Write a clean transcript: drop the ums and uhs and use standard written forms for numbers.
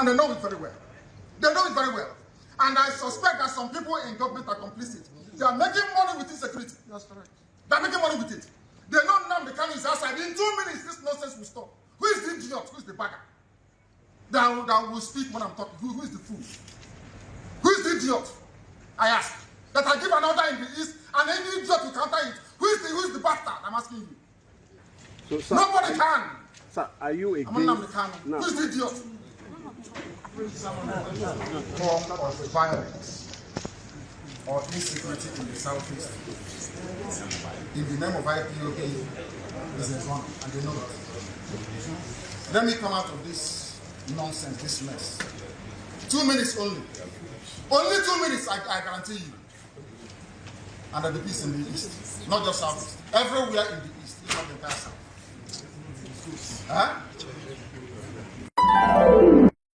And they know it very well. They know it very well. And I suspect that some people in government are complicit. They are making money with insecurity. That's correct. They are making money with it. They know Nnamdi Kanu is outside. In 2 minutes, this nonsense will stop. Who is the idiot? Who is the bagger? That will speak when I'm talking. Who is the fool? Who is the idiot? I ask. That I give an order in the east, and any idiot will counter it. Who is the bastard? I'm asking you. So, sir, nobody can. Sir, are you against? Nnamdi Kanu. No. Who is the idiot? Form of violence or insecurity in the southeast in the name of IPOK is a gun, and they know it. Let me come out of this nonsense, this mess. 2 minutes only. Only 2 minutes, I guarantee you. And there'll be peace in the east, not just southeast. Everywhere in the east, if not the entire south. Huh?